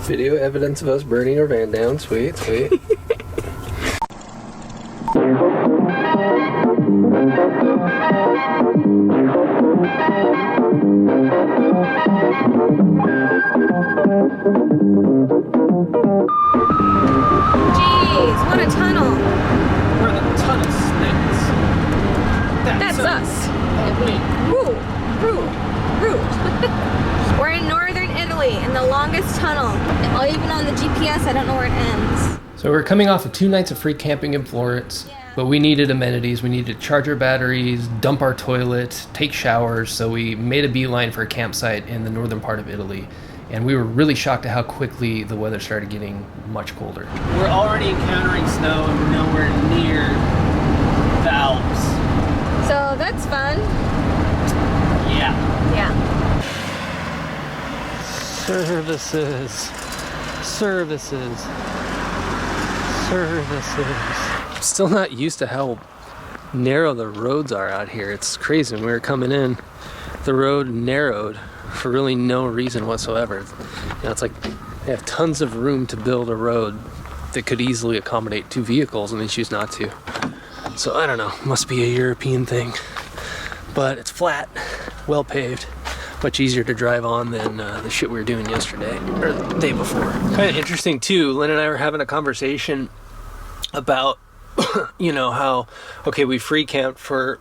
Video evidence of us burning our van down. Sweet, sweet. Jeez, what a tunnel. We're in a ton of snakes. That's us. Rude. We're in northern Italy in the longest tunnel. Even on the GPS, I don't know where it ends. So we're coming off of 2 nights of free camping in Florence, but we needed amenities. We needed to charge our batteries, dump our toilet, take showers, so we made a beeline for a campsite in the northern part of Italy. And we were really shocked at how quickly the weather started getting much colder. We're already encountering snow and we're nowhere near the Alps. So that's fun. Yeah. Yeah. Services. Still not used to how narrow the roads are out here. It's crazy. When we were coming in, the road narrowed for really no reason whatsoever. You know, it's like they have tons of room to build a road that could easily accommodate 2 vehicles and they choose not to. So I don't know, must be a European thing. But it's flat, well paved, much easier to drive on than the shit we were doing yesterday, or the day before. Kind of interesting too, Lynn and I were having a conversation about, you know, how, okay, we free camped for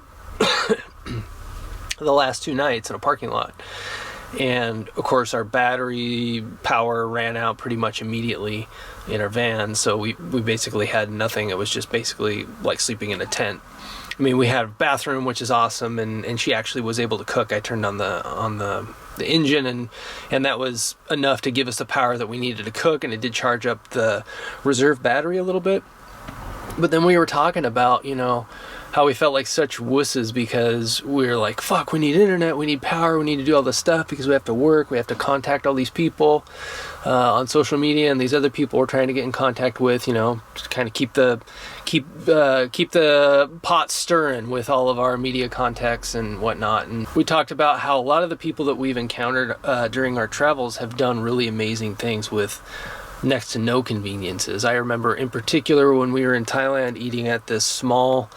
the last 2 nights in a parking lot. And of course our battery power ran out pretty much immediately in our van, so we basically had nothing. It was just basically like sleeping in a tent. I mean, we had a bathroom, which is awesome, and she actually was able to cook. I turned on the engine, and that was enough to give us the power that we needed to cook, and it did charge up the reserve battery a little bit. But then we were talking about, you know, how we felt like such wusses because we were like, fuck, we need internet, we need power, we need to do all this stuff because we have to work, we have to contact all these people on social media, and these other people we're trying to get in contact with, you know, to kind of keep the pot stirring with all of our media contacts and whatnot. And we talked about how a lot of the people that we've encountered during our travels have done really amazing things with next to no conveniences. I remember in particular when we were in Thailand eating at this small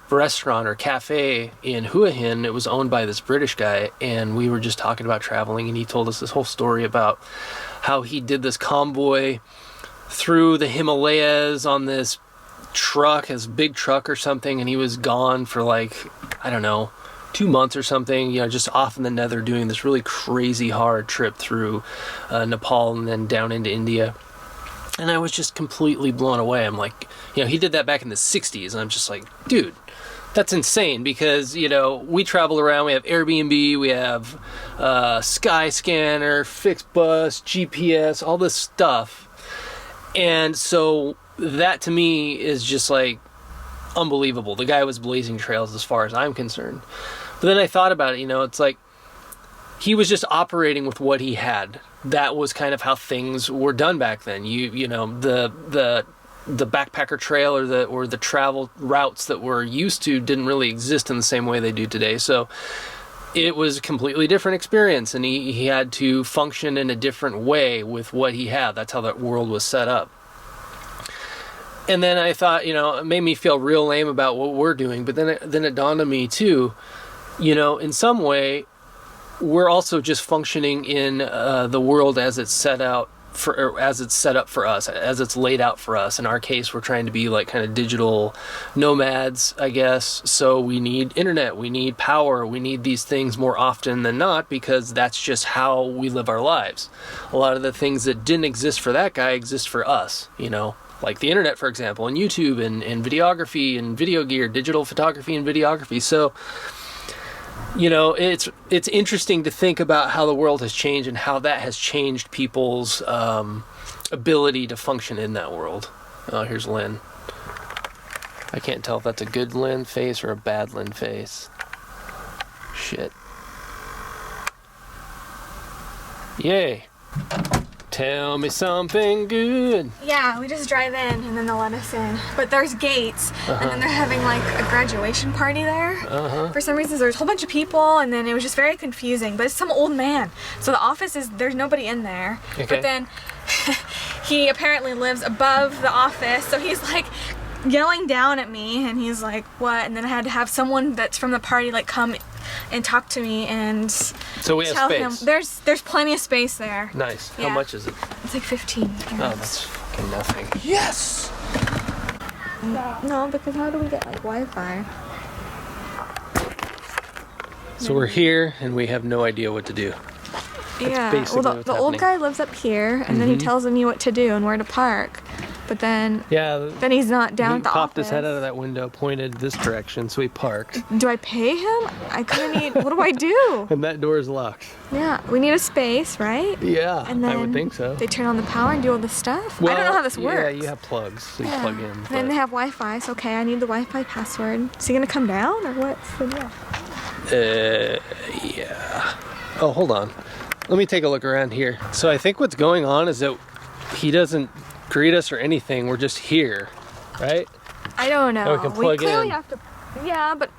restaurant or cafe in Hua Hin. It was owned by this British guy, and we were just talking about traveling, and he told us this whole story about how he did this convoy through the Himalayas on this truck, his big truck or something, and he was gone for like, I don't know, 2 months or something, you know, just off in the nether doing this really crazy hard trip through Nepal and then down into India. And I was just completely blown away. I'm like, you know, he did that back in the 60s, and I'm just like, dude, that's insane, because, you know, we travel around, we have Airbnb, we have Skyscanner, Fixed Bus, GPS, all this stuff. And so that to me is just like unbelievable. The guy was blazing trails as far as I'm concerned. But then I thought about it, you know, it's like he was just operating with what he had. That was kind of how things were done back then. You know, the backpacker trail or the travel routes that we're used to didn't really exist in the same way they do today. So it was a completely different experience, and he had to function in a different way with what he had. That's how that world was set up. And then I thought, you know, it made me feel real lame about what we're doing. But then it dawned on me too, you know, in some way, we're also just functioning in the world as it's set up for us, as it's laid out for us. In our case, we're trying to be like kind of digital nomads, I guess. So we need internet, we need power, we need these things more often than not, because that's just how we live our lives. A lot of the things that didn't exist for that guy exist for us, you know, like the internet, for example, and YouTube and videography and video gear, digital photography and videography. So, you know, it's interesting to think about how the world has changed and how that has changed people's ability to function in that world. Oh, here's Lynn. I can't tell if that's a good Lynn face or a bad Lynn face. Shit. Yay. Tell me something good. Yeah, we just drive in and then they'll let us in. But there's gates, and then they're having like a graduation party there. For some reason, there's a whole bunch of people, and then it was just very confusing. But it's some old man. So the office there's nobody in there. Okay. But then he apparently lives above the office, so he's like yelling down at me, and he's like, what? And then I had to have someone that's from the party like come and talk to me and So we have tell space. him there's plenty of space there. Nice. Yeah. How much is it? It's like 15 euros. Oh, that's fucking nothing. Yes! No, because how do we get like Wi-Fi? So we're here and we have no idea what to do. Yeah, basically well, what's the old happening. guy lives up here, and then he tells me what to do and where to park. But then he's not down he at the popped office. his head out of that window, pointed this direction, so he parked. Do I pay him? I kind of need. What do I do? And that door is locked. Yeah, we need a space, right? Yeah, And then I would think so. They turn on the power and do all the stuff. I don't know how this works. Yeah, you have plugs, so you plug in. And then but- they have Wi-Fi. So okay, I need the Wi-Fi password. Is he gonna come down or what's the deal? Yeah. Oh, hold on. Let me take a look around here. So I think what's going on is that he doesn't greet us or anything. We're just here, right? I don't know. And we can plug clearly in. have to. Yeah, but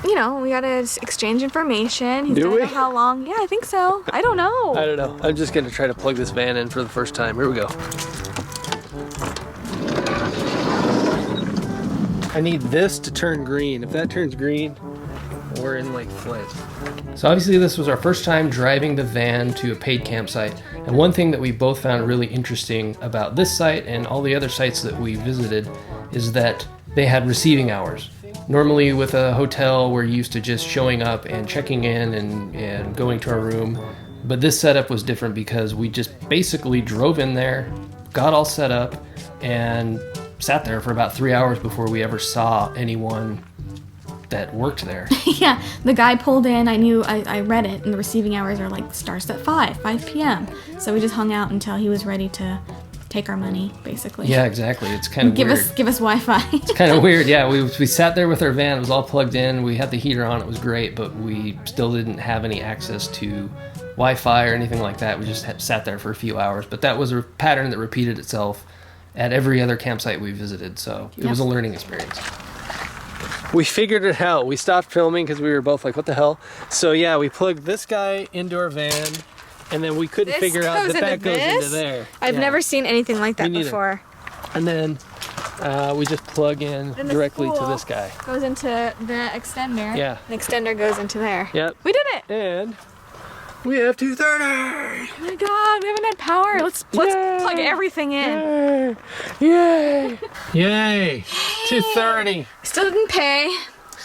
you know, we gotta exchange information. He's Do gotta we? know how long? Yeah, I think so. I don't know. I don't know. I'm just gonna try to plug this van in for the first time. Here we go. I need this to turn green. If that turns green, we're in like flight. So obviously this was our first time driving the van to a paid campsite. And one thing that we both found really interesting about this site and all the other sites that we visited is that they had receiving hours. Normally with a hotel, we're used to just showing up and checking in and going to our room. But this setup was different because we just basically drove in there, got all set up, and sat there for about 3 hours before we ever saw anyone that worked there. Yeah, the guy pulled in. I read it, and the receiving hours are like starts at 5 p.m. So we just hung out until he was ready to take our money, basically. Yeah, exactly. It's kind of give weird. us Wi-Fi. It's kind of weird. Yeah, we sat there with our van. It was all plugged in. We had the heater on. It was great, but we still didn't have any access to Wi-Fi or anything like that. We just sat there for a few hours. But that was a pattern that repeated itself at every other campsite we visited. So it was a learning experience. We figured it out. We stopped filming because we were both like, what the hell? So yeah, we plugged this guy into our van, and then we couldn't figure out that goes into there. I've never seen anything like that Me neither. before. And then we just plug in And the directly to spool this guy. Goes into the extender. Yeah. The extender goes into there. Yep. We did it! And we have 230. Oh my god, we haven't had power. Let's plug everything in. Yay! Yay! 230. Still didn't pay.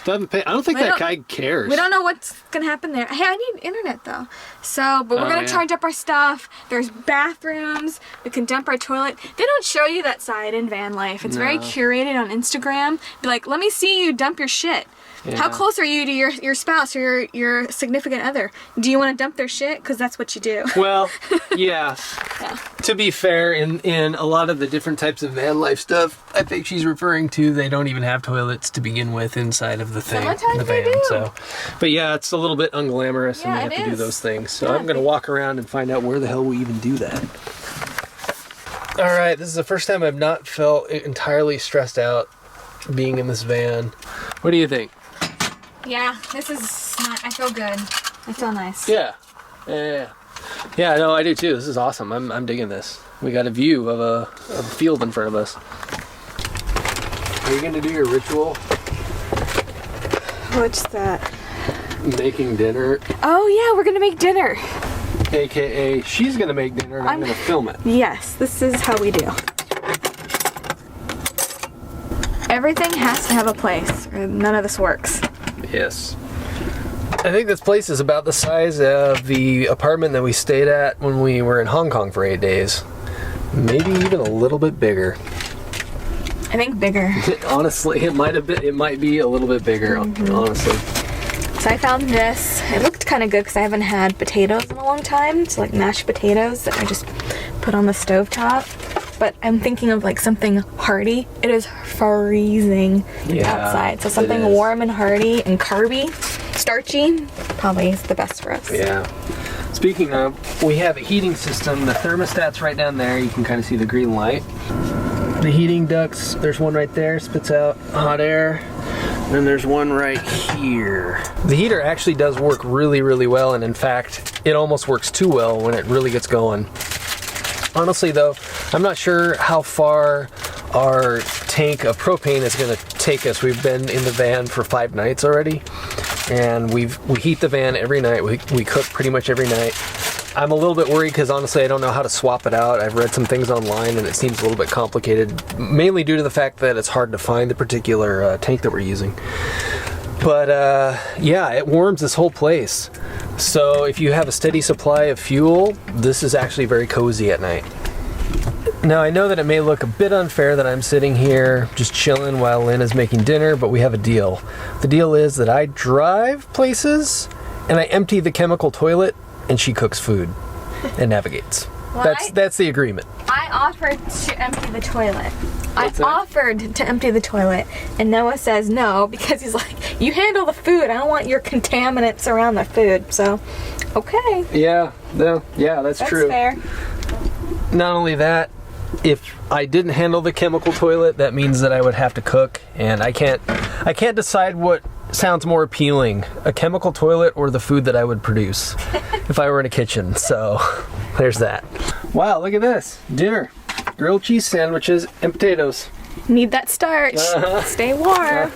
Doesn't pay. I don't think that guy cares. We don't know what's gonna happen there. Hey, I need internet though. So, but we're gonna charge up our stuff. There's bathrooms. We can dump our toilet. They don't show you that side in van life. It's very curated on Instagram. Be like, let me see you dump your shit. Yeah. How close are you to your spouse or your significant other? Do you want to dump their shit? Because that's what you do. Well, yeah. To be fair, in a lot of the different types of van life stuff, I think she's referring to, they don't even have toilets to begin with inside of the thing, Sometimes the they van. do. So, but yeah, it's a little bit unglamorous, and Yeah, we have it to do is. those things. So Yeah, I'm gonna walk around and find out where the hell we even do that. All right, this is the first time I've not felt entirely stressed out being in this van. What do you think? Yeah, this is not, I feel good. I feel nice. Yeah. Yeah, no, I do too. This is awesome. I'm digging this. We got a view of a field in front of us. Are you gonna do your ritual? What's that? Making dinner, Oh yeah, we're gonna make dinner. aka she's gonna make dinner and I'm gonna film it. Yes, this is how we do. Everything has to have a place, or none of this works. Yes. I think this place is about the size of the apartment that we stayed at when we were in Hong Kong for 8 days. Maybe even a little bit bigger. I think bigger. Honestly, it might be a little bit bigger, honestly. So I found this. It looked kind of good because I haven't had potatoes in a long time. It's like mashed potatoes that I just put on the stovetop. But I'm thinking of like something hearty. It is freezing outside. So something warm and hearty and carby, starchy, probably is the best for us. Yeah. Speaking of, we have a heating system. The thermostat's right down there. You can kind of see the green light. The heating ducts, there's one right there, spits out hot air. And there's one right here. The heater actually does work really, really well, and in fact, it almost works too well when it really gets going. Honestly though, I'm not sure how far our tank of propane is gonna take us. We've been in the van for 5 nights already, and we heat the van every night. We cook pretty much every night. I'm a little bit worried because honestly I don't know how to swap it out. I've read some things online and it seems a little bit complicated, mainly due to the fact that it's hard to find the particular tank that we're using. But yeah, it warms this whole place. So if you have a steady supply of fuel, this is actually very cozy at night. Now I know that it may look a bit unfair that I'm sitting here just chilling while Lynn is making dinner, but we have a deal. The deal is that I drive places and I empty the chemical toilet and she cooks food and navigates. Well, that's the agreement. I offered to empty the toilet. Offered to empty the toilet, and Noah says no because he's like, you handle the food. I don't want your contaminants around the food. So, okay. Yeah, that's true. Fair. Not only that, if I didn't handle the chemical toilet, that means that I would have to cook, and I can't decide what sounds more appealing, a chemical toilet or the food that I would produce if I were in a kitchen. So there's that. Wow, look at this. Dinner. Grilled cheese sandwiches and potatoes. Need that starch. Stay warm.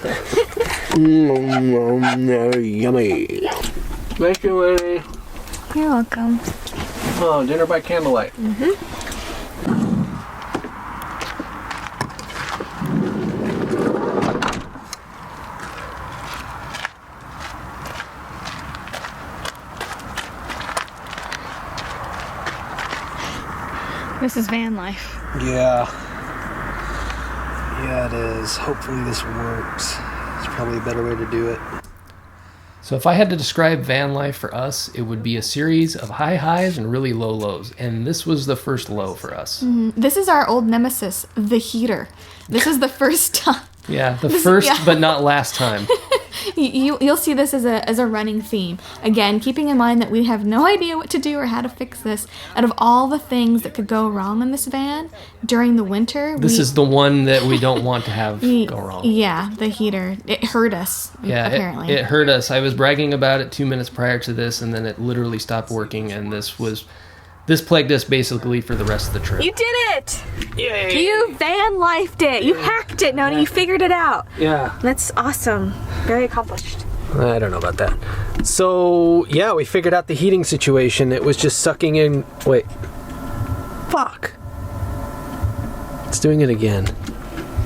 Yummy. Thank you, Lenny. You're welcome. Oh, dinner by candlelight. This is van life. Yeah, it is. Hopefully this works. It's probably a better way to do it. So if I had to describe van life for us, it would be a series of high highs and really low lows. And this was the first low for us. This is our old nemesis, the heater. This is the first time. Yeah, first but not last time. You'll see this as a running theme. Again, keeping in mind that we have no idea what to do or how to fix this. Out of all the things that could go wrong in this van during the winter, this is the one that we don't want to have go wrong. Yeah, the heater. It hurt us. Yeah, apparently. It hurt us. I was bragging about it 2 minutes prior to this, and then it literally stopped working, and this plagued us basically for the rest of the trip. You did it! Yay! You van lifed it. You hacked it, Noni. You figured it out. Yeah. That's awesome. Very accomplished. I don't know about that. So, yeah, we figured out the heating situation. It was just sucking in... Wait. Fuck. It's doing it again.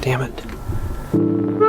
Damn it.